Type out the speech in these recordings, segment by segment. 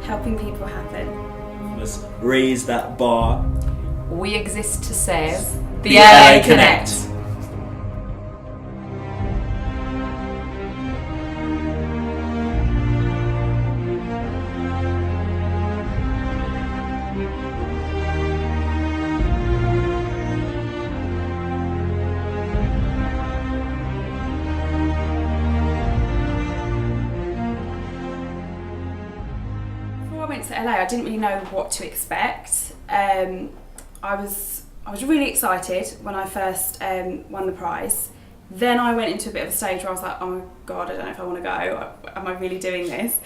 helping people happen. Let's raise that bar. We exist to save The LA Connect. Before I went to LA, I didn't really know what to expect. I was really excited when I first won the prize. Then I went into a bit of a stage where I was like, oh my God, I don't know if I want to go. Am I really doing this?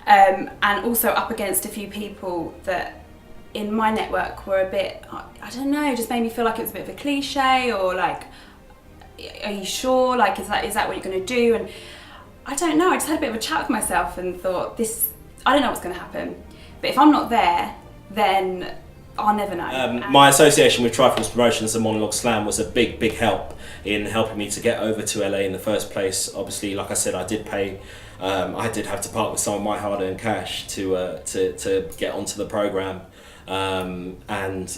And also up against a few people that in my network were a bit, I don't know, just made me feel like it was a bit of a cliche, or like, are you sure? Like, is that what you're going to do? And I don't know, I just had a bit of a chat with myself and thought, I don't know what's going to happen. But if I'm not there, then I'll never know. My association with Stratford's Promotions and MonologueSlam was a big help in helping me to get over to LA in the first place. Obviously, like I said, I did pay. I did have to part with some of my hard-earned cash to get onto the program, and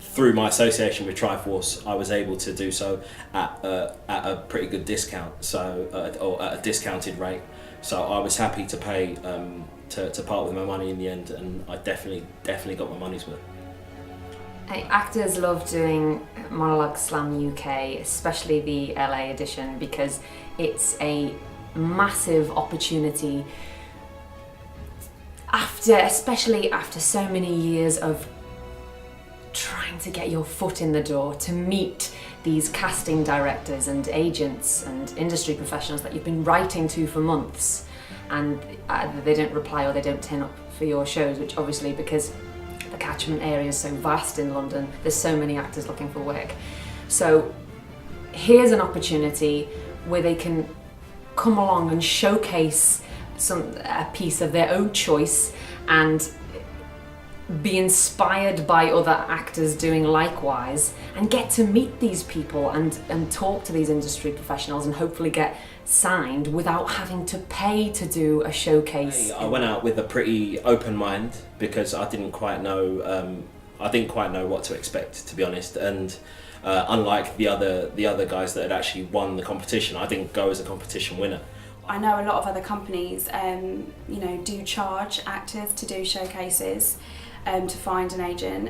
through my association with Triforce, I was able to do so at a pretty good discount, or at a discounted rate. So I was happy to pay. To part with my money in the end, and I definitely got my money's worth. Actors love doing MonologueSlam UK, especially the LA edition, because it's a massive opportunity especially after so many years of trying to get your foot in the door, to meet these casting directors and agents and industry professionals that you've been writing to for months, and either they don't reply or they don't turn up for your shows, which obviously, because the catchment area is so vast in London, there's so many actors looking for work. So here's an opportunity where they can come along and showcase a piece of their own choice and be inspired by other actors doing likewise, and get to meet these people and talk to these industry professionals and hopefully get signed without having to pay to do a showcase. I went out with a pretty open mind because I didn't quite know what to expect, to be honest, and unlike the other guys that had actually won the competition, I didn't go as a competition winner. I know a lot of other companies do charge actors to do showcases, to find an agent.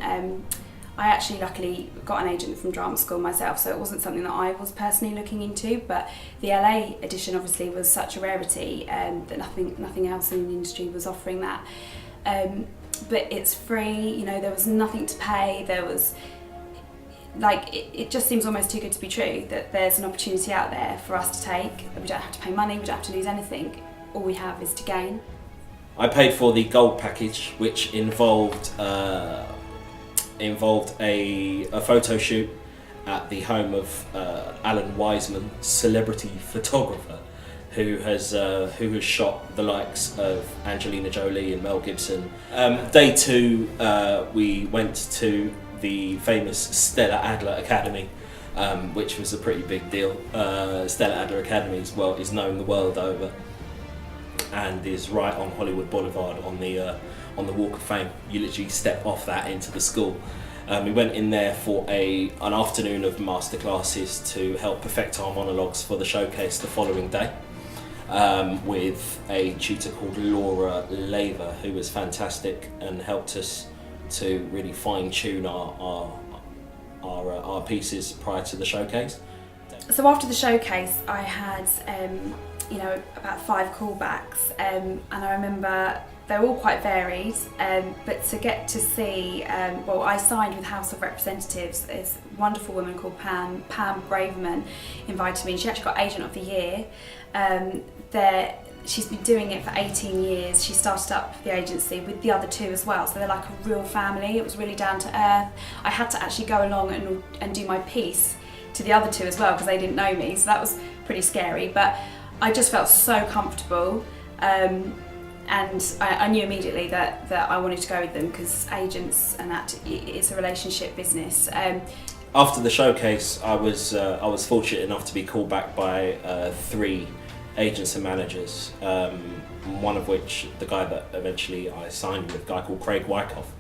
I actually luckily got an agent from drama school myself, so it wasn't something that I was personally looking into, but the LA edition obviously was such a rarity that nothing else in the industry was offering that. But it's free, there was nothing to pay, there was it just seems almost too good to be true that there's an opportunity out there for us to take. We don't have to pay money, we don't have to lose anything, all we have is to gain. I paid for the gold package, which involved a photo shoot at the home of Alan Wiseman, celebrity photographer, who has shot the likes of Angelina Jolie and Mel Gibson. Day two, we went to the famous Stella Adler Academy, which was a pretty big deal. Stella Adler Academy is known the world over, and is right on Hollywood Boulevard on the Walk of Fame. You literally step off that into the school. We went in there for an afternoon of masterclasses to help perfect our monologues for the showcase the following day, with a tutor called Laura Laver, who was fantastic and helped us to really fine-tune our pieces prior to the showcase. So after the showcase, I had about 5 callbacks, and I remember they're all quite varied, but to get to see, I signed with House of Representatives. This wonderful woman called Pam Braverman invited me, and she actually got Agent of the Year. She's been doing it for 18 years. She started up the agency with the other 2 as well, so they're like a real family. It was really down to earth. I had to actually go along and do my piece to the other 2 as well because they didn't know me, so that was pretty scary, but I just felt so comfortable, and I knew immediately that I wanted to go with them because agents and that, it's a relationship business. After the showcase, I was fortunate enough to be called back by 3 agents and managers, one of which, the guy that eventually I signed with, a guy called Craig Wyckoff,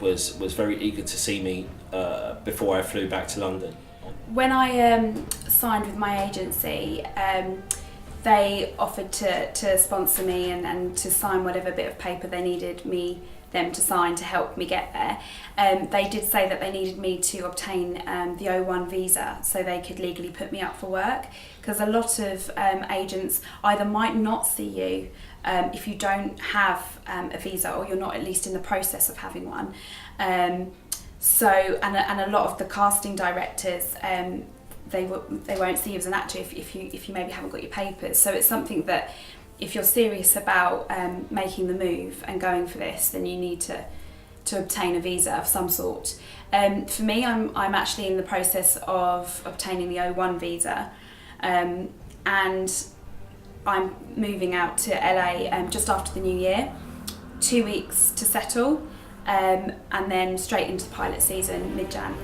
was very eager to see me before I flew back to London. When I signed with my agency, they offered to sponsor me and to sign whatever bit of paper they needed them to sign to help me get there. They did say that they needed me to obtain the O1 visa so they could legally put me up for work, because a lot of agents either might not see you if you don't have a visa, or you're not at least in the process of having one. So a lot of the casting directors, they won't see you as an actor if you maybe haven't got your papers. So it's something that, if you're serious about making the move and going for this, then you need to obtain a visa of some sort. For me, I'm actually in the process of obtaining the O1 visa, and I'm moving out to LA just after the new year, 2 weeks to settle, and then straight into the pilot season mid-Jan.